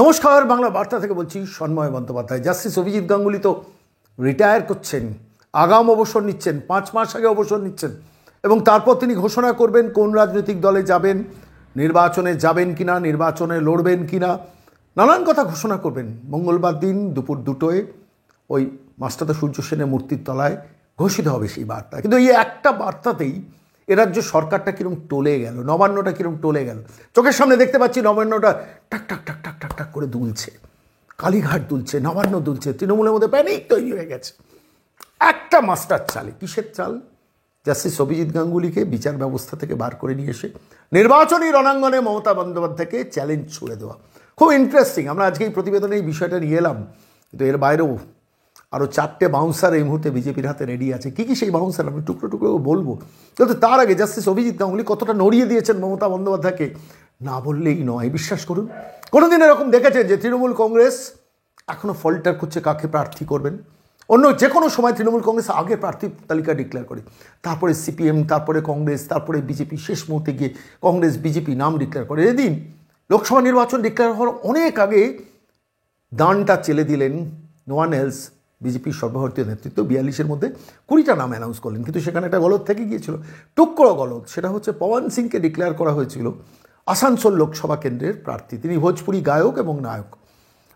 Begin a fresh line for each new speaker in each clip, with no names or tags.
নমস্কার, বাংলা বার্তা থেকে বলছি সন্ময় বন্দ্যোপাধ্যায়। জাস্টিস অভিজিৎ গাঙ্গুলি তো রিটায়ার করছেন, আগাম অবসর নিচ্ছেন, 5 মাস আগে অবসর নিচ্ছেন এবং তারপর তিনি ঘোষণা করবেন কোন রাজনৈতিক দলে যাবেন, নির্বাচনে যাবেন কিনা, নির্বাচনে লড়বেন কিনা, নানান কথা ঘোষণা করবেন। মঙ্গলবার দিন দুপুর 2টোয় ওই মাস্টারদা সূর্য সেনের মূর্তির তলায় ঘোষিত হবে সেই বার্তা। কিন্তু এই একটা বার্তাতেই এ রাজ্য সরকারটা কীরকম টলে গেল, নবান্নটা কীরকম টলে গেল। চোখের সামনে দেখতে পাচ্ছি নবান্নটা টাক টাক টাক টাক টাক টাক করে দুলছে, কালীঘাট দুলছে, নবান্ন দুলছে, তৃণমূলের মধ্যে প্যানিক তৈরি হয়ে গেছে। একটা মাস্টার চালে, কিসের চাল? জাস্টিস অভিজিৎ গাঙ্গুলিকে বিচার ব্যবস্থা থেকে বার করে নিয়ে এসে নির্বাচনী রণাঙ্গনে মমতা বন্দ্যোপাধ্যায়কে চ্যালেঞ্জ ছুড়ে দেওয়া। খুব ইন্টারেস্টিং। আমরা আজকে এই প্রতিবেদনে এই বিষয়টা নিয়ে এলাম, কিন্তু এর বাইরেও আরও 4টে বাউন্সার এই মুহূর্তে বিজেপির হাতে রেডি আছে। কী কী সেই বাউন্সার আমি টুকরো টুকরো বলবো, কিন্তু তার আগে জাস্টিস অভিজিৎ গাঙ্গুলি কতটা নড়িয়ে দিয়েছেন মমতা বন্দ্যোপাধ্যায়কে না বললেই নয়। বিশ্বাস করুন, কোনোদিন এরকম দেখেছেন যে তৃণমূল কংগ্রেস এখনও ফল্টার করছে কাকে প্রার্থী করবেন? অন্য যে কোনো সময় তৃণমূল কংগ্রেস আগে প্রার্থী তালিকা ডিক্লেয়ার করে, তারপরে সিপিএম, তারপরে কংগ্রেস, তারপরে বিজেপি, শেষ মুহূর্তে গিয়ে কংগ্রেস বিজেপি নাম ডিক্লেয়ার করে। এদিন লোকসভা নির্বাচন ডিক্লেয়ার হওয়ার অনেক আগে দানটা চেলে দিলেন নো ওয়ান এলস, বিজেপির সর্বভারতীয় নেতৃত্ব 42-এর মধ্যে 20টা নাম অ্যানাউন্স করলেন। কিন্তু সেখানে একটা গলদ থেকে গিয়েছিল, টুকরো গলদ। সেটা হচ্ছে পবন সিংকে ডিক্লেয়ার করা হয়েছিল আসানসোল লোকসভা কেন্দ্রের প্রার্থী। তিনি ভোজপুরি গায়ক এবং নায়ক।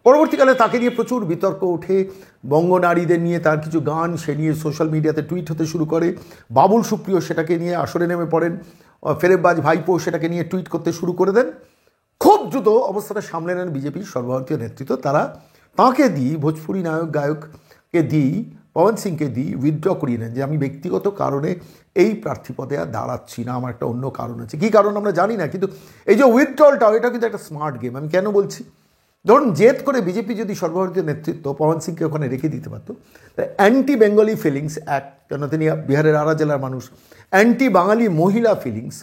পরবর্তীকালে তাকে নিয়ে প্রচুর বিতর্ক ওঠে, বঙ্গনারীদের নিয়ে তার কিছু গান, সে নিয়ে সোশ্যাল মিডিয়াতে টুইট হতে শুরু করে। বাবুল সুপ্রিয় সেটাকে নিয়ে আসরে নেমে পড়েন, ফেরেববাজ ভাইপো সেটাকে নিয়ে টুইট করতে শুরু করে দেন। খুব দ্রুত অবস্থাটা সামলে নেন বিজেপির সর্বভারতীয় নেতৃত্ব। তারা তাঁকে দিই, ভোজপুরি নায়ক গায়ককে দিই, পবন সিংকে দিই, উইথড্র করিয়ে নেন যে আমি ব্যক্তিগত কারণে এই প্রার্থী পদে আর দাঁড়াচ্ছি না, আমার একটা অন্য কারণ আছে। কী কারণ আমরা জানি না, কিন্তু এই যে উইথড্রলটা, এটা কিন্তু একটা স্মার্ট গেম। আমি কেন বলছি? ধরুন জেদ করে বিজেপি যদি সর্বভারতীয় নেতৃত্ব পবন সিংকে ওখানে রেখে দিতে পারতো, তাই অ্যান্টি বেঙ্গলি ফিলিংস এক, কেন তিনি বিহারের আরা জেলার মানুষ, অ্যান্টি বাঙালি মহিলা ফিলিংস,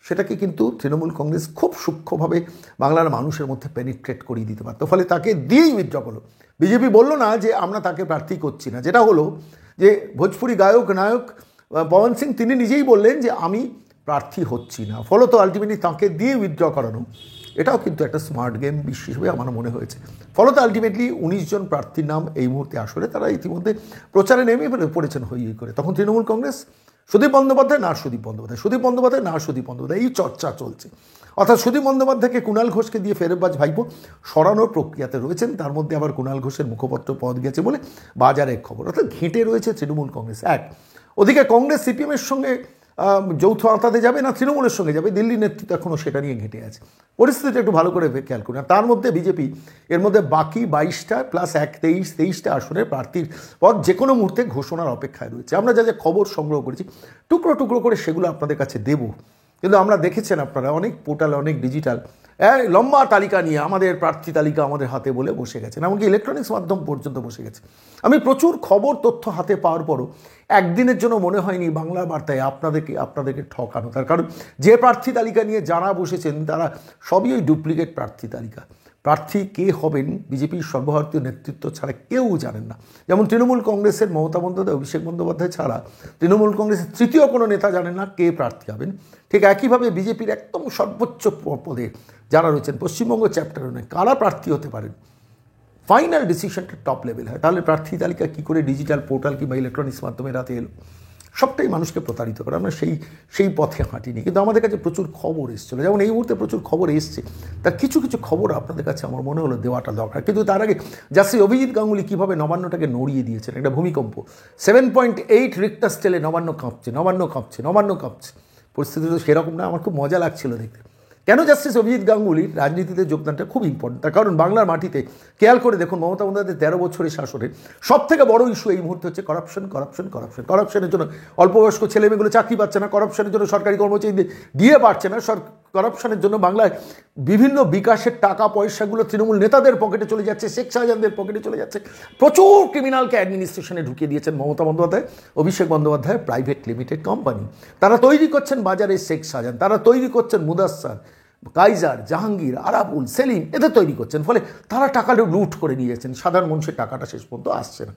সেটাকে কিন্তু তৃণমূল কংগ্রেস খুব সূক্ষ্মভাবে বাংলার মানুষের মধ্যে পেনিট্রেট করিয়ে দিতে পারতো। ফলে তাকে দিয়েই উইথড্র করলো। বিজেপি বললো না যে আমরা তাকে প্রার্থী করছি না। যেটা হলো যে ভোজপুরি গায়ক নায়ক পবন সিং তিনি নিজেই বললেন যে আমি প্রার্থী হচ্ছি না। ফলত আলটিমেটলি তাকে দিয়ে উইথড্র করানো, এটাও কিন্তু একটা স্মার্ট গেম হিসেবে আমার মনে হয়েছে। ফলত আলটিমেটলি 19 জন প্রার্থীর নাম এই মুহূর্তে আসলে তারা ইতিমধ্যে প্রচারে নেমে পড়েছেন হই করে। তখন তৃণমূল কংগ্রেস সুদীপ বন্দ্যোপাধ্যায় না সুদীপ বন্দ্যোপাধ্যায়, সুদীপ বন্দ্যোপাধ্যায় না সুদীপ বন্দ্যোপাধ্যায়, এই চর্চা চলছে। অর্থাৎ সুদীপ বন্দ্যোপাধ্যায়কে কুণাল ঘোষকে দিয়ে ফেরেববাজ ভাইপো সরানোর প্রক্রিয়াতে রয়েছেন। তার মধ্যে আবার কুণাল ঘোষের মুখপত্র পদ গেছে বলে বাজারে খবর। অর্থাৎ ঘেঁটে রয়েছে তৃণমূল কংগ্রেস এক। ওদিকে কংগ্রেস সিপিএমের সঙ্গে যৌথ আওতাতে যাবে না তৃণমূলের সঙ্গে যাবে, দিল্লি নেতৃত্ব এখনও সেটা নিয়ে ঘেঁটে আছে। পরিস্থিতিটা একটু ভালো করে খেয়াল করুন। তার মধ্যে বিজেপি এর মধ্যে বাকি 22টা প্লাস 23টা আসনের প্রার্থীর পদ যে কোনো মুহূর্তে ঘোষণার অপেক্ষায় রয়েছে। আমরা যা যা খবর সংগ্রহ করেছি টুকরো টুকরো করে সেগুলো আপনাদের কাছে দেব। কিন্তু আমরা দেখেছেন আপনারা অনেক পোর্টাল, অনেক ডিজিটাল লম্বা তালিকা নিয়ে আমাদের প্রার্থী তালিকা আমাদের হাতে বলে বসে গেছেন, এমনকি ইলেকট্রনিক্স মাধ্যম পর্যন্ত বসে গেছে। আমি প্রচুর খবর তথ্য হাতে পাওয়ার পরও একদিনের জন্য মনে হয়নি বাংলা বার্তায় আপনাদেরকে ঠকানো। তার কারণ যে প্রার্থী তালিকা নিয়ে যারা বসেছেন তারা সবই ওই ডুপ্লিকেট প্রার্থী তালিকা। প্রার্থী কে হবেন বিজেপির সর্বভারতীয় নেতৃত্ব ছাড়া কেউ জানেন না। যেমন তৃণমূল কংগ্রেসের মমতা বন্দ্যোপাধ্যায়, অভিষেক বন্দ্যোপাধ্যায় ছাড়া তৃণমূল কংগ্রেসের তৃতীয় কোনো নেতা জানেন না কে প্রার্থী হবেন। ঠিক একইভাবে বিজেপির একদম সর্বোচ্চ পদে যারা রয়েছেন পশ্চিমবঙ্গ চ্যাপ্টারে নয়, কারা প্রার্থী হতে পারেন, ফাইনাল ডিসিশনটা টপ লেভেল হয়। তাহলে প্রার্থী তালিকা কী করে ডিজিটাল পোর্টাল কিংবা ইলেকট্রনিক্স মাধ্যমে রাতে এলো? সবটাই মানুষকে প্রতারিত করে। আমরা সেই পথে হাঁটিনি, কিন্তু আমাদের কাছে প্রচুর খবর এসেছিলো। যেমন এই মুহূর্তে প্রচুর খবর এসছে, তার কিছু কিছু খবর আপনাদের কাছে আমার মনে হলো দেওয়াটা দরকার। কিন্তু তার আগে জাস্টিস অভিজিৎ গাঙ্গুলি কীভাবে নবান্নটাকে নড়িয়ে দিয়েছেন। একটা ভূমিকম্প 7.8 রিক্টার স্কেলে নবান্ন কাঁপছে। পরিস্থিতি তো সেরকম না। আমার খুব মজা লাগছিল দেখতে। কেন জাস্টিস অভিজিৎ গাঙ্গুলির রাজনীতিতে যোগদানটা খুব ইম্পর্টেন্ট, তার কারণ বাংলার মাটিতে খেয়াল করে দেখুন মমতা বন্দ্যোপাধ্যায় 13 বছরের শাসনে সবথেকে বড় ইস্যু এই মুহূর্তে হচ্ছে করাপশনের জন্য অল্পবয়স্ক ছেলেমেয়েগুলো চাকরি পাচ্ছে না, করাপশনের জন্য সরকারি কর্মচারীদের দিয়ে পারছে না, করাপশনের জন্য বাংলায় বিভিন্ন বিকাশের টাকা পয়সাগুলো তৃণমূল নেতাদের পকেটে চলে যাচ্ছে, শেখ শাহজাহানদের পকেটে চলে যাচ্ছে। প্রচুর ক্রিমিনালকে অ্যাডমিনিস্ট্রেশনে ঢুকিয়ে দিয়েছেন Mamata Bandyopadhyay, Abhishek Bandyopadhyay private limited company. তারা তৈরি করছেন বাজারে শেখ শাহজাহান, তারা তৈরি করছেন মুদাস্সার, কাইজার, জাহাঙ্গীর, আরাবুল, সেলিম, এদের তৈরি করছেন। ফলে তারা টাকা লুট করে নিয়ে যাচ্ছেন, সাধারণ মানুষের টাকাটা শেষ পর্যন্ত আসছে না।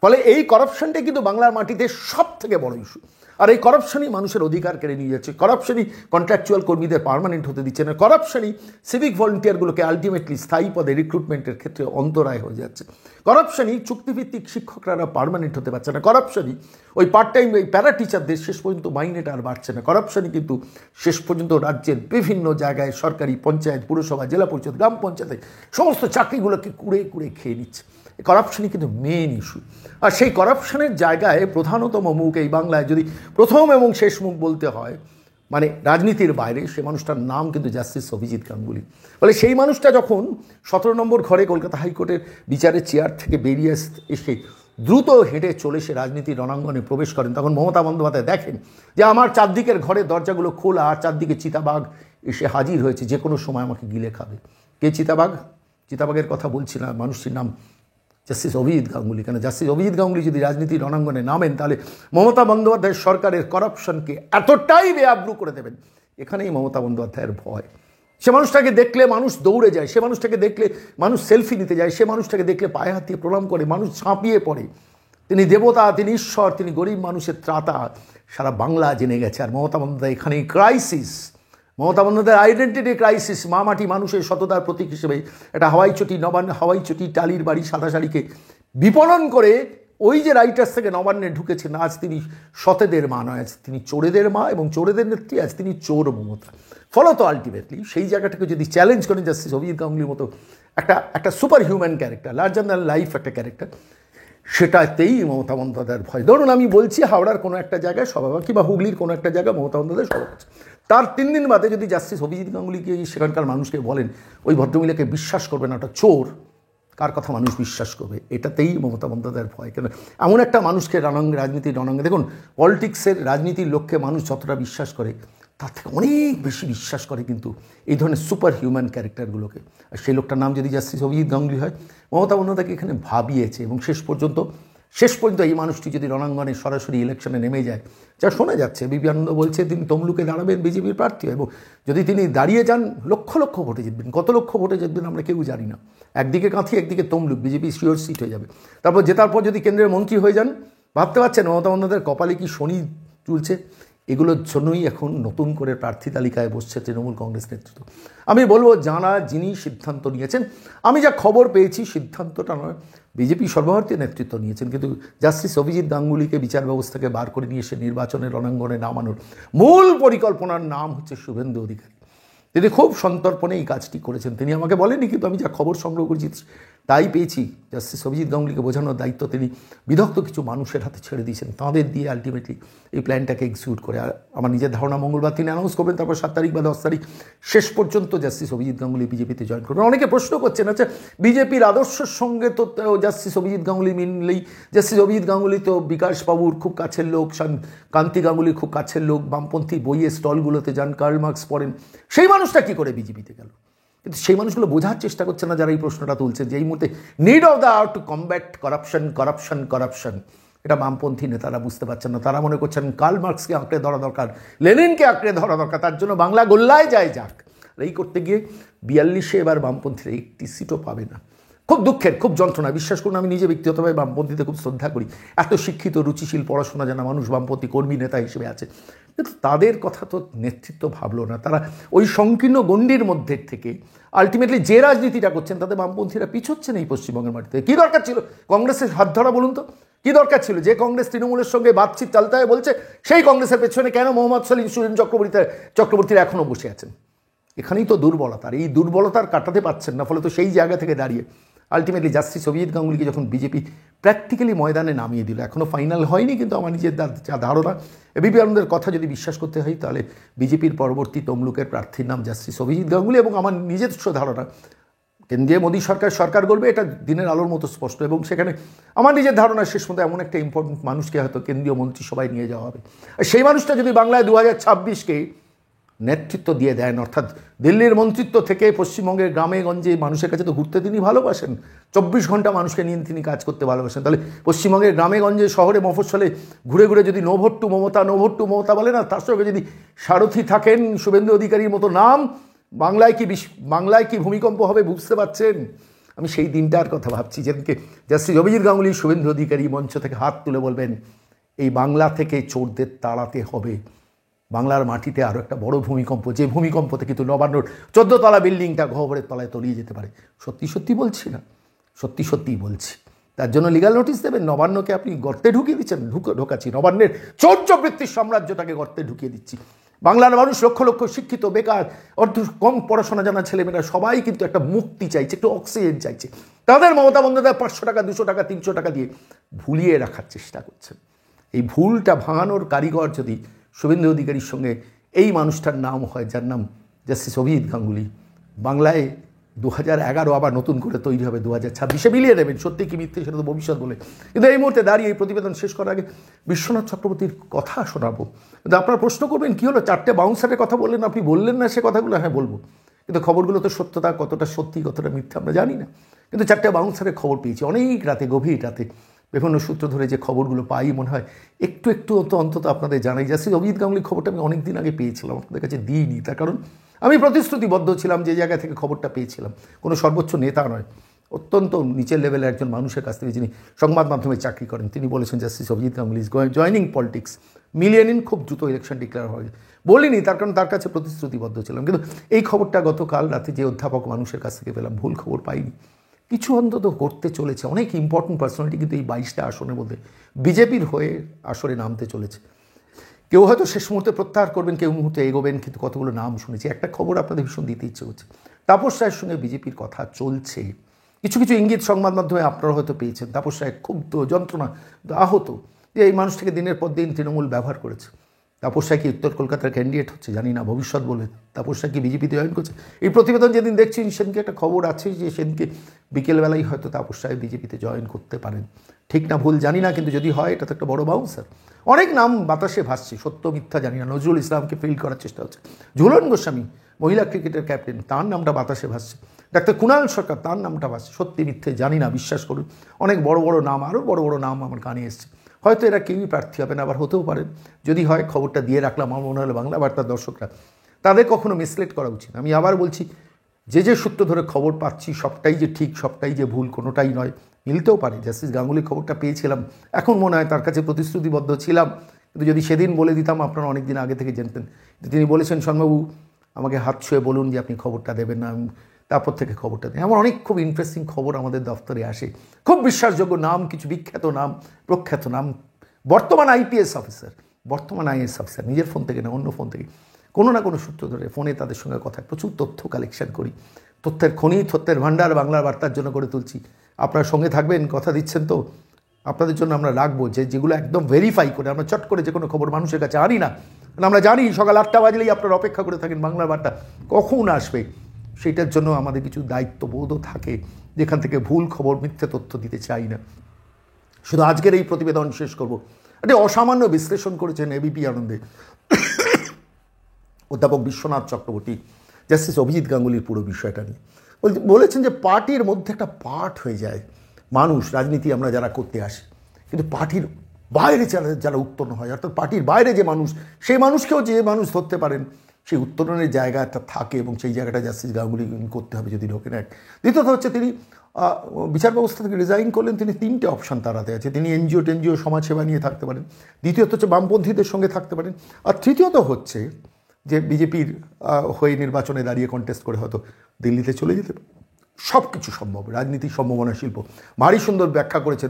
ফলে এই করাপশনটাই কিন্তু বাংলার মাটিতে সব থেকে বড় ইস্যু। আর এই করাপশনই মানুষের অধিকার কেড়ে নিয়ে যাচ্ছে, করাপশনই কন্ট্রাকচুয়াল কর্মীদের পার্মানেন্ট হতে দিচ্ছে না, করাপশনই সিভিক ভলেন্টিয়ারগুলোকে আলটিমেটলি স্থায়ী পদে রিক্রুটমেন্টের ক্ষেত্রে অন্তরায় হয়ে যাচ্ছে, করাপশনই চুক্তিভিত্তিক শিক্ষকরা পার্মানেন্ট হতে পারছে না, করাপশনই ওই পার্ট টাইম ওই প্যারা টিচারদের শেষ পর্যন্ত মাইনেটা আর বাড়ছে না, করাপশনই কিন্তু শেষ পর্যন্ত রাজ্যের বিভিন্ন জায়গায় সরকারি পঞ্চায়েত, পুরসভা, জেলা পরিষদ, গ্রাম পঞ্চায়েতে সমস্ত চাকরিগুলোকে কুড়ে কুড়ে খেয়ে নিচ্ছে। করাপশনই কিন্তু মেন ইস্যু। আর সেই করাপশনের জায়গায় প্রধানতম মুখ এই বাংলায় যদি প্রথম এবং শেষ মুখ বলতে হয়, মানে রাজনীতির বাইরে, সে মানুষটার নাম কিন্তু জাস্টিস অভিজিৎ গাঙ্গুলি। ফলে সেই মানুষটা যখন 17 নম্বর ঘরে কলকাতা হাইকোর্টের বিচারের চেয়ার থেকে বেরিয়ে এসে দ্রুত হেঁটে চলে সে রাজনীতির রণাঙ্গনে প্রবেশ করেন, তখন মমতা বন্দ্যোপাধ্যায় দেখেন যে আমার চারদিকের ঘরের দরজাগুলো খোলা, আর চারদিকে চিতাবাঘ এসে হাজির হয়েছে, যে কোনো সময় আমাকে গিলে খাবে। কে চিতাবাঘ? চিতাবাঘের কথা বলছি না, মানুষটির নাম জাস্টিস অভিজিৎ গাঙ্গুলি। কেন জাস্টিস অভিজিৎ গাঙ্গুলি যদি রাজনীতির রণাঙ্গনে নামেন, তাহলে মমতা বন্দ্যোপাধ্যায়ের সরকারের করাপশনকে এতটাই বেআব্রু করে দেবেন, এখানেই মমতা বন্দ্যোপাধ্যায়ের ভয়। সে মানুষটাকে দেখলে মানুষ দৌড়ে যায়, সে মানুষটাকে দেখলে মানুষ সেলফি নিতে যায়, সে মানুষটাকে দেখলে পায়ে হাত দিয়ে প্রণাম করে, মানুষ ঝাঁপিয়ে পড়ে। তিনি দেবতা, তিনি ঈশ্বর, তিনি গরিব মানুষের ত্রাতা, সারা বাংলা জেনে গেছে। আর মমতা বন্দ্যোপাধ্যায় এখানেই ক্রাইসিস, মমতা বন্দ্যোপাধ্যায়ের আইডেন্টিটি ক্রাইসিস। মাটি মানুষের সততার প্রতীক হিসেবে একটা হাওয়াই চটি, নবান্ন হাওয়াই চটি, টালির বাড়ি, সাদা শাড়িকে বিপণন করে ওই যে রাইটার্স থেকে নবান্নে ঢুকেছেন, আজ তিনি সতেদের মা নয়, আজ তিনি চোরেদের মা এবং চোরেদের নেত্রী, আজ তিনি চোর মমতা। ফলত আলটিমেটলি সেই জায়গাটাকে যদি চ্যালেঞ্জ করেন জাস্টিস অভিজিৎ গাঙ্গুলির মতো একটা super human character, larger than life একটা ক্যারেক্টার, সেটাতেই মমতা বন্দ্যোপাধ্যায়ের ভয়। ধরুন আমি বলছি হাওড়ার কোনো একটা জায়গায় সভা, কিংবা হুগলির কোনো একটা জায়গায় মমতা বন্দ্যোপাধ্যায় সভা করছে, তার 3 দিন বাদে যদি জাস্টিস অভিজিৎ গাঙ্গুলিকে সেখানকার মানুষকে বলেন ওই ভদ্রমহিলাকে বিশ্বাস করবে না, ওটা চোর, কার কথা মানুষ বিশ্বাস করবে? এটাতেই মমতা বন্দ্যোপাধ্যায়ের ভয়। কেন এমন একটা মানুষকে রাজনীতির রণাঙ্গনে, দেখুন পলিটিক্সের রাজনীতির লক্ষ্যে মানুষ যতটা বিশ্বাস করে, তার থেকে অনেক বেশি বিশ্বাস করে কিন্তু এই ধরনের সুপার হিউম্যান ক্যারেক্টারগুলোকে। আর সেই লোকটার নাম যদি জাস্টিস অভিজিৎ গাঙ্গুলি হয়, মমতা বন্দ্যোপাধ্যায়কে এখানে ভাবিয়েছে। এবং শেষ পর্যন্ত এই মানুষটি যদি রণাঙ্গনে সরাসরি ইলেকশনে নেমে যায়, যা শোনা যাচ্ছে, বিবি আনন্দ বলছে তিনি তমলুকে দাঁড়াবেন বিজেপির প্রার্থী, এবং যদি তিনি দাঁড়িয়ে যান লক্ষ লক্ষ ভোটে জিতবেন। কত লক্ষ ভোটে জিতবেন আমরা কেউ জানি না। একদিকে কাঁথি, একদিকে তমলুক, বিজেপি শিওর সিট হয়ে যাবে। তারপর জেতার পর যদি কেন্দ্রের মন্ত্রী হয়ে যান, ভাবতে পারছেন মমতা বন্দ্যোপাধ্যায়ের কপালে কি শনি চুলছে? এগুলোর জন্যই এখন নতুন করে প্রার্থী তালিকায় বসছে তৃণমূল কংগ্রেস নেতৃত্ব। আমি বলবো যিনি সিদ্ধান্ত নিয়েছেন, আমি যা খবর পেয়েছি সিদ্ধান্তটা নয়, বিজেপি সর্বভারতীয় নেতৃত্ব নিয়েছেন, কিন্তু জাস্টিস অভিজিৎ গাঙ্গুলিকে বিচার ব্যবস্থাকে বার করে নিয়ে এসে নির্বাচনের রণাঙ্গনে নামানোর মূল পরিকল্পনার নাম হচ্ছে শুভেন্দু অধিকারী। তিনি খুব সন্তর্পণে এই কাজটি করেছেন। তিনি আমাকে বলেনি, কিন্তু আমি যা খবর সংগ্রহ করেছি তাই পেয়েছি। জাস্টিস অভিজিৎ গাঙ্গুলিকে বোঝানোর দায়িত্ব তিনি বিধক্ত কিছু মানুষের হাতে ছেড়ে দিয়েছেন, তাঁদের দিয়ে আলটিমেটলি এই প্ল্যানটাকে এক্সিকিউট করে। আর আমার নিজের ধারণা মঙ্গলবার তিনি অ্যানাউন্স করবেন, তারপর 7 তারিখ বা 10 তারিখ শেষ পর্যন্ত জাস্টিস অভিজিৎ গাঙ্গুলি বিজেপিতে জয়েন করবেন। অনেকে প্রশ্ন করছেন, আচ্ছা বিজেপির আদর্শের সঙ্গে তো জাস্টিস অভিজিৎ গাঙ্গুলি মিললেই, জাস্টিস অভিজিৎ গাঙ্গুলি তো বিকাশবাবুর খুব কাছের লোক, কান্তি গাঙ্গুলির খুব কাছের লোক, বামপন্থী বইয়ের স্টলগুলোতে যান, কার্ল মার্কস পড়েন, সেই মানুষটা কী করে বিজেপিতে গেল? কিন্তু সেই মানুষগুলো বোঝার চেষ্টা করছে না যারা এই প্রশ্নটা তুলছে, যে এই মুহূর্তে need of the hour to combat corruption, এটা বামপন্থী নেতারা বুঝতে পারছেন না। তারা মনে করছেন কার্ল মার্কসকে আঁকড়ে ধরা দরকার, লেনিনকে আঁকড়ে ধরা দরকার, তার জন্য বাংলা গোল্লায় যায় যাক। এই করতে গিয়ে 42-এ এবার বামপন্থীরা একটি সিটও পাবে না। খুব দুঃখের, খুব যন্ত্রণা। বিশ্বাস করুন, আমি নিজে ব্যক্তিগতভাবে বামপন্থীতে খুব শ্রদ্ধা করি। এত শিক্ষিত, রুচিশীল, পড়াশোনা জানা মানুষ বামপন্থী কর্মী নেতা হিসেবে আছে, কিন্তু তাদের কথা তো নেতৃত্ব ভাবলো না। তারা ওই সংকীর্ণ গণ্ডির মধ্যে থেকে আলটিমেটলি যে রাজনীতিটা করছেন তাতে বামপন্থীরা পিছোচ্ছেন এই পশ্চিমবঙ্গের মাটিতে। কী দরকার ছিল কংগ্রেসের হাত ধরা, বলুন তো? কী দরকার ছিল? যে কংগ্রেস তৃণমূলের সঙ্গে বাতচিত চালতে হয় বলছে, সেই কংগ্রেসের পেছনে কেন মোহাম্মদ সালিম, সুরেন চক্রবর্তীরা এখনও বসে আছেন? এখানেই তো দুর্বলতা। আর এই দুর্বলতার কাটাতে পারছেন না, ফলে তো সেই জায়গা থেকে দাঁড়িয়ে আলটিমেটলি জাস্টিস অভিজিৎ গাঙ্গুলিকে যখন বিজেপি প্র্যাকটিক্যালি ময়দানে নামিয়ে দিল, এখনও ফাইনাল হয়নি, কিন্তু আমার নিজের যা ধারণা, এবিপি আনন্দের কথা যদি বিশ্বাস করতে হয়, তাহলে বিজেপির পরবর্তী তমলুকের প্রার্থীর নাম জাস্টিস অভিজিৎ গাঙ্গুলি। এবং আমার নিজস্ব ধারণা, কেন্দ্রীয় মোদী সরকার করবে, এটা দিনের আলোর মতো স্পষ্ট। এবং সেখানে আমার নিজের ধারণা শেষ মতো এমন একটা ইম্পর্টেন্ট মানুষকে হয়তো কেন্দ্রীয় মন্ত্রিসভায় নিয়ে যাওয়া হবে। আর সেই মানুষটা যদি বাংলায় 2026-কে নেতৃত্ব দিয়ে দেন, অর্থাৎ দিল্লির মন্ত্রিত্ব থেকে পশ্চিমবঙ্গের গ্রামে গঞ্জে মানুষের কাছে তো ঘুরতে তিনি ভালোবাসেন, 24 ঘন্টা মানুষকে নিয়ে তিনি কাজ করতে ভালোবাসেন, তাহলে পশ্চিমবঙ্গের গ্রামে গঞ্জে শহরে মফস্বলে ঘুরে ঘুরে যদি নো ভোট টু মমতা বলে না, তার সঙ্গে যদি সারথি থাকেন শুভেন্দু অধিকারীর মতো নাম, বাংলায় কি ভূমিকম্প হবে বুঝতে পারছেন? আমি সেই দিনটার কথা ভাবছি, যেদিনকে জাস্টিস অভিজিৎ গাঙ্গুলি, শুভেন্দু অধিকারী মঞ্চ থেকে হাত তুলে বলবেন এই বাংলা থেকে চোরদের তাড়াতে হবে, বাংলার মাটিতে আরও একটা বড় ভূমিকম্প, যে ভূমিকম্পতে কিন্তু নবান্নর 14 তলা বিল্ডিংটা গহ্বরের তলায় তলিয়ে যেতে পারে। সত্যি সত্যি বলছি না, সত্যি সত্যিই বলছি। তার জন্য লিগাল নোটিশ দেবেন। নবান্নকে আপনি গর্তে ঢুকিয়ে দিচ্ছেন, ঢোকাচ্ছি নবান্নের চৌর্যবৃত্তির সাম্রাজ্যটাকে গর্তে ঢুকিয়ে দিচ্ছি। বাংলার মানুষ লক্ষ লক্ষ শিক্ষিত, বেকার, কম পড়াশোনা জানা ছেলেমেয়েরা সবাই কিন্তু একটা মুক্তি চাইছে, একটু অক্সিজেন চাইছে। তাদের মমতা বন্দ্যোপাধ্যায় 500 টাকা, 200 টাকা, 300 টাকা দিয়ে ভুলিয়ে রাখার চেষ্টা করছেন। এই ভুলটা ভাঙানোর কারিগর যদি শুভেন্দু অধিকারীর সঙ্গে এই মানুষটার নাম হয়, যার নাম জাস্টিস অভিজিৎ গাঙ্গুলি, বাংলায় 2011 আবার নতুন করে তৈরি হবে, 2026 মিলিয়ে নেবেন। সত্যি কি মিথ্যে সেটা তো ভবিষ্যৎ বলে। কিন্তু এই মুহূর্তে দাঁড়িয়ে এই প্রতিবেদন শেষ করার আগে বিশ্বনাথ চক্রবর্তীর কথা শোনাবো। কিন্তু আপনারা প্রশ্ন করবেন কী হলো, 4টে বাউন্সারের কথা বললেন, আপনি বললেন না সে কথাগুলো। হ্যাঁ বলবো, কিন্তু খবরগুলো তো সত্যতা কতটা সত্যি কতটা মিথ্যা আমরা জানি না। কিন্তু 4টে বাউন্সারের খবর পেয়েছি অনেক রাতে, গভীর রাতে, বিভিন্ন সূত্র ধরে যে খবরগুলো পাই মনে হয় একটু একটু অন্তত আপনাদের জানাই। জাস্টিস অভিজিৎ গাঙ্গুলির খবরটা আমি অনেক দিন আগে পেয়েছিলাম, আপনাদের কাছে দিইনি। তার কারণ আমি প্রতিশ্রুতিবদ্ধ ছিলাম, যে জায়গা থেকে খবরটা পেয়েছিলাম, কোনো সর্বোচ্চ নেতা নয়, অত্যন্ত নিচের লেভেলের একজন মানুষের কাছ থেকে যিনি সংবাদ মাধ্যমে চাকরি করেন, তিনি বলেছেন justice Abhijit Ganguly is joining politics, মিলিয়ে নিন, খুব দ্রুত ইলেকশন ডিক্লেয়ার হবে। বলিনি তার কারণ তার কাছে প্রতিশ্রুতিবদ্ধ ছিলাম। কিন্তু এই খবরটা গতকাল রাতে যে অধ্যাপক মানুষের কাছ থেকে পেলাম, ভুল খবর পাইনি, কিছু অন্তত করতে চলেছে। অনেক ইম্পর্টেন্ট পার্সোনালিটি কিন্তু এই 22টা আসনের মধ্যে বিজেপির হয়ে আসরে নামতে চলেছে। কেউ হয়তো শেষ মুহূর্তে প্রত্যাহার করবেন, কেউ মুহূর্তে এগোবেন, কিন্তু কতগুলো নাম শুনেছি। একটা খবর আপনাদের ভীষণ দিতে ইচ্ছে করছে, তাপস রায়ের সঙ্গে বিজেপির কথা চলছে। কিছু কিছু ইঙ্গিত সংবাদ মাধ্যমে আপনারা হয়তো পেয়েছেন। তাপস রায় খুব যন্ত্রণা, আহত, যে এই মানুষটাকে দিনের পর দিন তৃণমূল ব্যবহার করেছে। তাপস রায় কি উত্তর কলকাতার ক্যান্ডিডেট হচ্ছে জানি না, ভবিষ্যৎ বলবে। তাপস রায় কি বিজেপিতে জয়েন করছে? এই প্রতিবেদন যেদিন দেখছি সেদিনকে একটা খবর আছে যে সেদিনকে বিকেলবেলায় হয়তো তাপস রায় বিজেপিতে জয়েন করতে পারেন। ঠিক না ভুল জানি না, কিন্তু যদি হয় এটা তো একটা বড় বাউন্সার। অনেক নাম বাতাসে ভাসছে, সত্য মিথ্যা জানি না। নজরুল ইসলামকে ফিল করার চেষ্টা হচ্ছে, ঝুলন গোস্বামী মহিলা ক্রিকেটের ক্যাপ্টেন, তার নামটা বাতাসে ভাসছে। ডাক্তার কুণাল সরকার, তার নামটা ভাসছে। সত্যি মিথ্যে জানি না, বিশ্বাস করুন। অনেক বড় বড় নাম, আরও বড় বড় নাম আমার কানে এসছে। হয়তো এরা কেউই প্রার্থী হবে না, আবার হতেও পারেন। যদি হয় খবরটা দিয়ে রাখলাম, আমার মনে হলো বাংলা বার্তার দর্শকরা তাদের কখনো মিসলেট করা উচিত। আমি আবার বলছি, যে যে সূত্র ধরে খবর পাচ্ছি সবটাই যে ঠিক, সবটাই যে ভুল, কোনোটাই নয়। মিলতেও পারে। জাস্টিস গাঙ্গুলির খবরটা পেয়েছিলাম, এখন মনে হয় তার কাছে প্রতিশ্রুতিবদ্ধ ছিলাম। কিন্তু যদি সেদিন বলে দিতাম, আপনারা অনেক দিন আগে থেকে জানতেন। তিনি বলেছেন, শর্মাবাবু আমাকে হাত ছুঁয়ে বলুন যে আপনি খবরটা দেবেন না, তারপর থেকে খবরটা দেয়। আমার অনেক খুব ইন্টারেস্টিং খবর আমাদের দফতরে আসে, খুব বিশ্বাসযোগ্য নাম, কিছু বিখ্যাত নাম, প্রখ্যাত নাম, বর্তমান আইপিএস অফিসার, বর্তমান আইএস অফিসার, নিজের ফোন থেকে না অন্য ফোন থেকে কোনো না কোনো সূত্র ধরে ফোনে তাদের সঙ্গে কথা, প্রচুর তথ্য কালেকশন করি। তথ্যের খনি, তথ্যের ভাণ্ডার বাংলার বার্তার জন্য করে তুলছি। আপনারা সঙ্গে থাকবেন, কথা দিচ্ছেন তো? আপনাদের জন্য আমরা রাখবো যেগুলো একদম ভেরিফাই করে, আমরা চট করে যে কোনো খবর মানুষের কাছে আনি না। আমরা জানি সকাল 8টা বাজলেই আপনারা অপেক্ষা করে থাকেন বাংলার বার্তা কখন আসবে। সেইটার জন্য আমাদের কিছু দায়িত্ববোধও থাকে, যেখান থেকে ভুল খবর, মিথ্যে তথ্য দিতে চাই না। শুধু আজকের এই প্রতিবেদন শেষ করব। একটা অসামান্য বিশ্লেষণ করেছেন এবিপি আনন্দে অধ্যাপক বিশ্বনাথ চক্রবর্তী জাস্টিস অভিজিৎ গাঙ্গুলির পুরো বিষয়টা নিয়ে। বলেছেন যে পার্টির মধ্যে একটা পার্ট হয়ে যায় মানুষ, রাজনীতি আমরা যারা করতে আসি, কিন্তু পার্টির বাইরে যারা উত্তরণ হয়, অর্থাৎ পার্টির বাইরে যে মানুষ, সেই মানুষকেও যে মানুষ ধরতে পারেন, সেই উত্তরণের জায়গাটা থাকে, এবং সেই জায়গাটা জাস্টিস গাঙ্গুলি করতে হবে যদি ঢোকেন। এক দ্বিতীয়ত হচ্ছে তিনি বিচার ব্যবস্থা থেকে রিজাইন করলেন। তিনি 3টে অপশান তার হাতে আছে। তিনি এনজিও সমাজসেবা নিয়ে থাকতে পারেন, দ্বিতীয়ত হচ্ছে বামপন্থীদের সঙ্গে থাকতে পারেন, আর তৃতীয়ত হচ্ছে যে বিজেপির হয়ে নির্বাচনে দাঁড়িয়ে কন্টেস্ট করে হয়তো দিল্লিতে চলে যেতে পারে। সব কিছু সম্ভব, রাজনীতির সম্ভাবনা শিল্প। ভারী সুন্দর ব্যাখ্যা করেছেন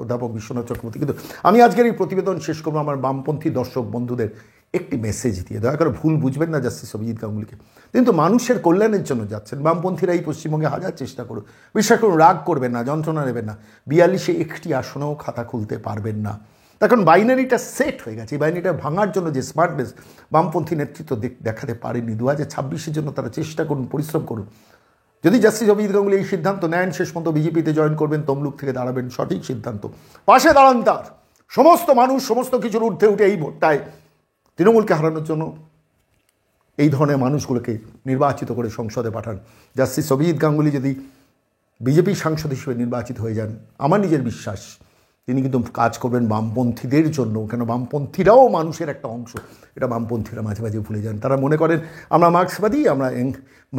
অধ্যাপক বিশ্বনাথ চক্রবর্তী। কিন্তু আমি আজকের এই প্রতিবেদন শেষ করবো আমার বামপন্থী দর্শক বন্ধুদের একটি মেসেজ দিয়ে। দয়া করে ভুল বুঝবেন না জাস্টিস অভিজিৎ গাঙ্গুলিকে, কিন্তু মানুষের কল্যাণের জন্য যাচ্ছেন। বামপন্থীরা এই পশ্চিমবঙ্গে হাজার চেষ্টা করুন, বিশ্বাস করুন, রাগ করবেন না, যন্ত্রণা নেবেন না। 42-এ একটি আসনেও খাতা খুলতে পারবেন না। তার কারণ বাইনারিটা সেট হয়ে গেছে। এই বাইনারিটা ভাঙার জন্য যে স্মার্টনেস বামপন্থী নেতৃত্ব দেখাতে পারেনি। 2026-এর জন্য তারা চেষ্টা করুন, পরিশ্রম করুন। যদি জাস্টিস অভিজিৎ গাঙ্গুলি এই সিদ্ধান্ত নেন শেষ পর্যন্ত বিজেপিতে জয়েন করবেন, তমলুক থেকে দাঁড়াবেন, সঠিক সিদ্ধান্ত। পাশে দাঁড়ান তার। সমস্ত মানুষ সমস্ত কিছুর ঊর্ধ্বে উঠে এই ভোটটায় তৃণমূলকে হারানোর জন্য এই ধরনের মানুষগুলোকে নির্বাচিত করে সংসদে পাঠান। জাস্টিস অভিজিৎ গাঙ্গুলি যদি বিজেপির সাংসদ হিসেবে নির্বাচিত হয়ে যান, আমার নিজের বিশ্বাস তিনি কিন্তু কাজ করবেন বামপন্থীদের জন্য, কেন বামপন্থীরাও মানুষের একটা অংশ, এটা বামপন্থীরা মাঝে মাঝে ভুলে যান। তারা মনে করেন আমরা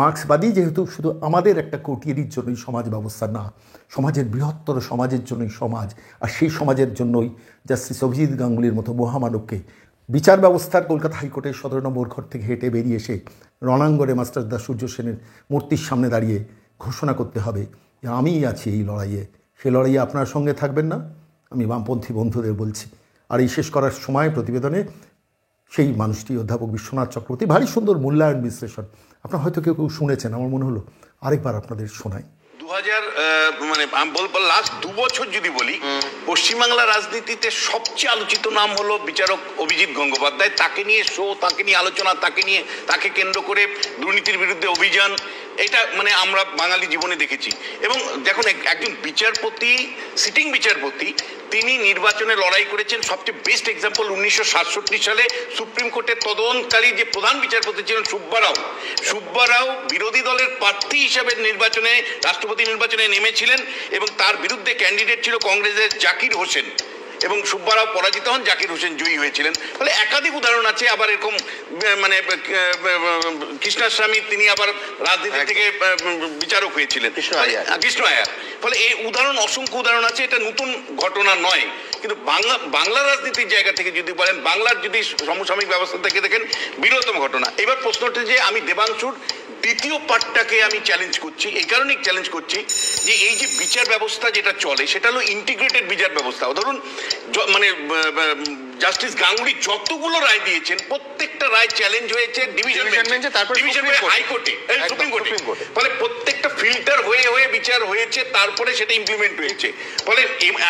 মার্ক্সবাদী যেহেতু শুধু আমাদের একটা কোটিয়ারির জন্যই সমাজ ব্যবস্থা, না, সমাজের বৃহত্তর সমাজের জন্যই সমাজ, আর সেই সমাজের জন্যই জাস্টিস অভিজিৎ গাঙ্গুলির মতো মহামানবকে বিচার ব্যবস্থার কলকাতা হাইকোর্টের 17 নম্বর ঘর থেকে হেঁটে বেরিয়ে এসে রণাঙ্গনে মাস্টারদা সূর্য সেনের মূর্তির সামনে দাঁড়িয়ে ঘোষণা করতে হবে যে আমিই আছি এই লড়াইয়ে। সে লড়াইয়ে আপনার সঙ্গে থাকবেন না, আমি বামপন্থী বন্ধুদের বলছি। আর এই শেষ করার সময় প্রতিবেদনে সেই মানুষটি অধ্যাপক বিশ্বনাথ চক্রবর্তী ভারী সুন্দর মূল্যায়ন বিশ্লেষণ, আপনার হয়তো কেউ কেউ শুনেছেন, আমার মনে হলো আরেকবার আপনাদের শোনাই।
2000 মানে লাস্ট 2 বছর যদি বলি, পশ্চিমবাংলা রাজনীতিতে সবচেয়ে আলোচিত নাম হলো বিচারক অভিজিৎ গঙ্গোপাধ্যায়। তাকে নিয়ে শো, তাকে নিয়ে আলোচনা, তাকে কেন্দ্র করে দুর্নীতির বিরুদ্ধে অভিযান, এটা মানে আমরা বাঙালি জীবনে দেখেছি। এবং দেখুন, একজন বিচারপতি, সিটিং বিচারপতি, তিনি নির্বাচনে লড়াই করেছেন। সবচেয়ে বেস্ট এক্সাম্পল 1967 সালে সুপ্রিম কোর্টের তদন্তকারী যে প্রধান বিচারপতি ছিলেন সুব্বা রাও বিরোধী দলের প্রার্থী হিসাবে রাষ্ট্রপতি নির্বাচনে নেমেছিলেন এবং তার বিরুদ্ধে ক্যান্ডিডেট ছিল কংগ্রেসের জাকির হোসেন, এবং সুব্বা রাও পরাজিত হন, জাকির হোসেন জয়ী হয়েছিলেন। ফলে একাধিক উদাহরণ আছে। আবার এরকম মানে কৃষ্ণাস্বামী, তিনি আবার রাজনীতি থেকে বিচারক হয়েছিলেন, কৃষ্ণ আয়ার। ফলে এই উদাহরণ, অসংখ্য উদাহরণ আছে। এটা নতুন ঘটনা নয়। কিন্তু বাংলা রাজনীতির জায়গা থেকে যদি বলেন, বাংলার যদি সমসাময়িক ব্যবস্থা থেকে দেখেন, বৃহত্তম ঘটনা। এবার প্রশ্নটা যে আমি দেবাংশুর দ্বিতীয় পার্টটাকে আমি চ্যালেঞ্জ করছি, এই কারণেই চ্যালেঞ্জ করছি যে এই যে বিচার ব্যবস্থা যেটা চলে, সেটা হলো ইন্টিগ্রেটেড বিচার ব্যবস্থা। ধরুন, মানে জাস্টিস গাঙ্গুলি যতগুলো রায় দিয়েছেন, প্রত্যেকটা রায় চ্যালেঞ্জ হয়েছে ডিভিশন বেঞ্চে, হাইকোর্টে, সুপ্রিম কোর্টে। ফলে প্রত্যেকটা ফিল্টার হয়ে বিচার হয়েছে, তারপরে সেটা ইমপ্লিমেন্ট হয়েছে। ফলে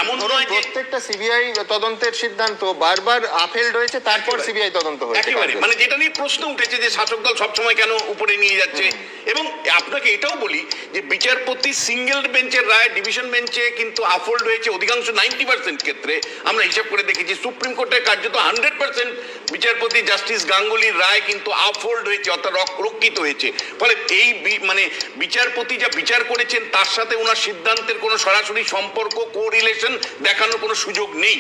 এমন নয় যে
প্রত্যেকটা সিবিআই তদন্তের সিদ্ধান্ত বারবার আপহেল্ড হয়েছে, তারপর সিবিআই তদন্ত হয়েছে।
একেবারে, মানে যেটা নিয়ে প্রশ্ন উঠেছে যে শাসক দল সবসময় কেন উপরে নিয়ে যাচ্ছে। এবং আপনাকে এটাও বলি যে বিচারপতি সিঙ্গেল বেঞ্চের রায় ডিভিশন বেঞ্চে কিন্তু আফোল্ড হয়েছে অধিকাংশ 90% ক্ষেত্রে। আমরা হিসাব করে দেখেছি সুপ্রিম কোর্টের কার্যত 100% বিচারপতি জাস্টিস গাঙ্গুলির রায় কিন্তু আফোল্ড হয়েছে, অর্থাৎ রক্ষিত হয়েছে। ফলে এই মানে বিচারপতি যা বিচার করেছেন তার সাথে ওনার সিদ্ধান্তের কোনো সরাসরি সম্পর্ক, কোরিলেশন দেখানোর কোনো সুযোগ নেই।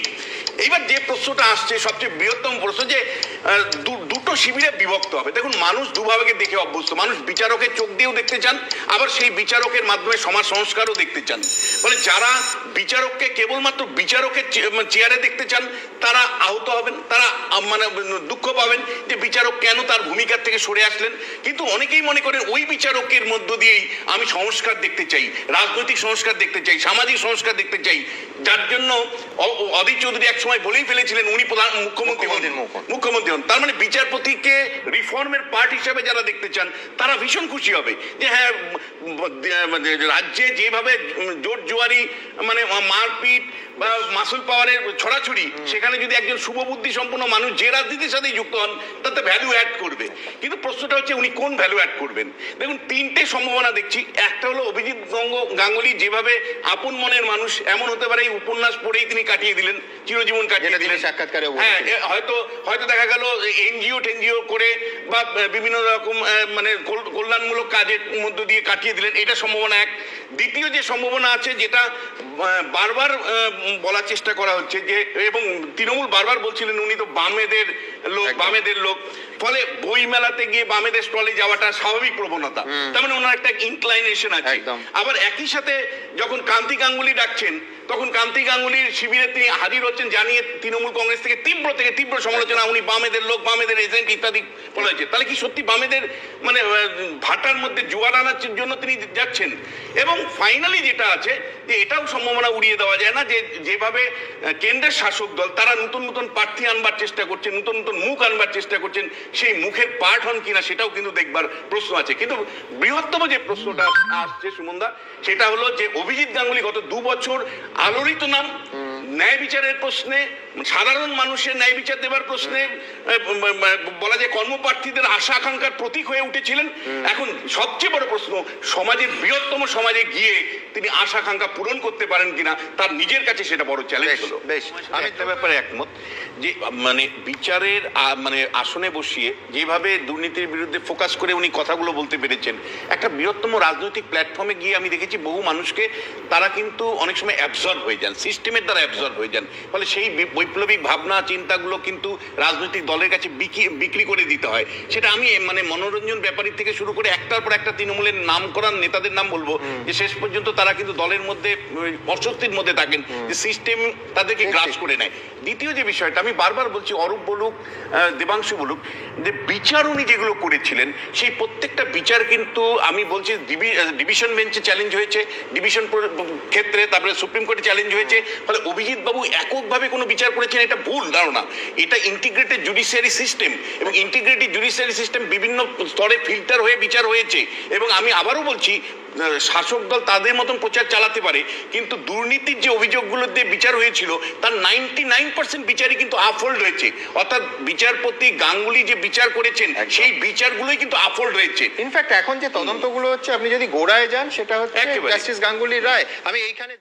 এইবার যে প্রশ্নটা আসছে, সবচেয়ে বৃহত্তম প্রশ্ন, যে দুটো শিবিরে বিভক্ত হবে। দেখুন, মানুষ দুভাবে দেখে অভ্যস্ত। মানুষ বিচারকের চোখ দিয়েও দেখতে চান, আবার সেই বিচারকের মাধ্যমে সমাজ সংস্কারও দেখতে চান। ফলে যারা বিচারককে কেবলমাত্র বিচারকের চেয়ারে দেখতে চান, তারা আহত হবেন, তারা মানে দুঃখ পাবেন যে বিচারক কেন তার ভূমিকার থেকে সরে আসলেন। কিন্তু অনেকেই মনে করেন ওই বিচারকের মধ্য দিয়েই আমি সংস্কার দেখতে চাই, রাজনৈতিক সংস্কার দেখতে চাই, সামাজিক সংস্কার দেখতে চাই। যার জন্য অধীর চৌধুরী একসময় বলেই ফেলেছিলেন উনি মুখ্যমন্ত্রী হন। তার মানে বিচারপতিকে রিফর্মের পার্ট হিসাবে যারা দেখতে চান, তারা ভীষণ খুশি হবে যে হ্যাঁ, রাজ্যে যেভাবে জোর জুয়ারি, মানে মারপিট বা মাসুল পাওয়ারের ছড়াছড়ি, সেখানে যদি একজন শুভবুদ্ধি সম্পন্ন মানুষ যে রাজনীতির সাথেই যুক্ত হন, তাতে ভ্যালু অ্যাড করবে। কিন্তু প্রশ্নটা হচ্ছে উনি কোন ভ্যালু অ্যাড করবেন। দেখুন, 3টে সম্ভাবনা দেখছি। একটা হলো অভিজিৎ গাঙ্গুলি যেভাবে আপন মনের মানুষ, এমন হতে পারে এই উপন্যাস পড়েই তিনি কাটিয়ে দিলেন, চিরজীবন কাটিয়ে দিলেন
সাক্ষাৎকারে।
হ্যাঁ, হয়তো দেখা গেল এনজিও করে বা বিভিন্ন রকম মানে কল্যাণমূলক কাজের মধ্য দিয়ে কাটিয়ে দিলেন, এটা সম্ভাবনা এক। দ্বিতীয় যে সম্ভাবনা আছে, যেটা বারবার বলার চেষ্টা করা হচ্ছে, যে এবং তৃণমূল বারবার বলছিলেন উনি তো বামেদের লোক, ফলে বই মেলাতে গিয়ে বামেদের স্টলে যাওয়াটা স্বাভাবিক প্রবণতা, তার মানে ওনার একটা ইনক্লাইনেশন আছে। আবার একই সাথে যখন কান্তি গাঙ্গুলি ডাকছেন, তখন কান্তি গাঙ্গুলির শিবিরে তিনি হাজির হচ্ছেন, জানিয়ে তৃণমূল কংগ্রেস থেকে তীব্র সমালোচনা, উনি বামেদের লোক, বামেদের এজেন্ট ইত্যাদি বলা হয়েছে। তাহলে কি সত্যি বামেদের মানে ভাটার মধ্যে জোয়ার আনার জন্য তিনি যাচ্ছেন? এবং ফাইনালি যেটা আছে, যে এটাও সম্ভাবনা উড়িয়ে দেওয়া যায় না, যে যেভাবে কেন্দ্রের শাসক দল তারা নতুন প্রার্থী আনবার চেষ্টা করছেন, নতুন মুখ আনবার চেষ্টা করছেন, সেই মুখের পার্ট হন কিনা সেটাও কিন্তু দেখবার প্রশ্ন আছে। কিন্তু বৃহত্তম যে প্রশ্নটা আসছে সুমনদা, সেটা হলো যে অভিজিৎ গাঙ্গুলি গত 2 বছর আলোড়িত নাম, ন্যায় বিচারের প্রশ্নে, সাধারণ মানুষের ন্যায় বিচার দেবার প্রশ্নে, বলা যায় কর্মপ্রার্থীদের আশা আকাঙ্ক্ষার প্রতীক হয়ে উঠেছিলেন। এখন সবচেয়ে বড় প্রশ্ন, সমাজের বৃহত্তম সমাজে গিয়ে তিনি আশা আকাঙ্ক্ষা পূরণ করতে পারেন কিনা তার নিজের কাছে সেটা বড় চ্যালেঞ্জ হলো।
বেশ
আমি একটা ব্যাপারে একমত যে মানে বিচারের মানে আসনে বসিয়ে যেভাবে দুর্নীতির বিরুদ্ধে ফোকাস করে উনি কথাগুলো বলতে পেরেছেন, একটা বৃহত্তম রাজনৈতিক প্ল্যাটফর্মে গিয়ে আমি দেখেছি বহু মানুষকে তারা কিন্তু অনেক সময় অ্যাবজর্ব হয়ে যান, সিস্টেমের দ্বারা অ্যাবজর্ব হয়ে যান, ফলে সেই বৈপ্লবিক ভাবনা চিন্তাগুলো কিন্তু রাজনৈতিক দলের কাছে বিক্রি করে দিতে হয়। সেটা আমি মানে মনোরঞ্জন ব্যাপারী থেকে শুরু করে একটার পর একটা তৃণমূলের নাম করার নেতাদের নাম বলবো যে শেষ পর্যন্ত তারা কিন্তু দলের মধ্যে অস্বস্তির মধ্যে থাকেন, যে সিস্টেম তাদেরকে গ্রাস করে নেয়। দ্বিতীয় যে বিষয়টা আমি বারবার বলছি, অরূপ বলুক দেবাংশু বলুক, যে বিচার উনি যেগুলো করেছিলেন সেই প্রত্যেকটা বিচার কিন্তু আমি বলছি ডিভিশন বেঞ্চে চ্যালেঞ্জ হয়েছে, ডিভিশন ক্ষেত্রে, তারপরে সুপ্রিম কোর্টে চ্যালেঞ্জ হয়েছে। ফলে অভিজিৎ বাবু এককভাবে কোনো বিচার করেছেন এটা ভুল ধারণা। এটা ইন্টিগ্রেটেড জুডিশিয়ারি সিস্টেম, এবং ইন্টিগ্রেটেড জুডিশিয়ারি সিস্টেম বিভিন্ন স্তরে ফিল্টার হয়ে বিচার হয়েছে। এবং আমি আবারও বলছি, শাসক দল তাদের মতন প্রচার চালাতে পারে, কিন্তু দুর্নীতির যে অভিযোগগুলো দিয়ে বিচার হয়েছিল তার 99% বিচারই কিন্তু আফোল্ড হয়েছে। অর্থাৎ বিচারপতি গাঙ্গুলি যে বিচার করেছেন সেই বিচারগুলোই কিন্তু আফোল্ড হয়েছে।
ইনফ্যাক্ট এখন যে তদন্তগুলো হচ্ছে, আপনি যদি গোড়ায় যান, সেটা হচ্ছে
একেবারে।
জাস্টিস গাঙ্গুলি রায়। আমি এইখানে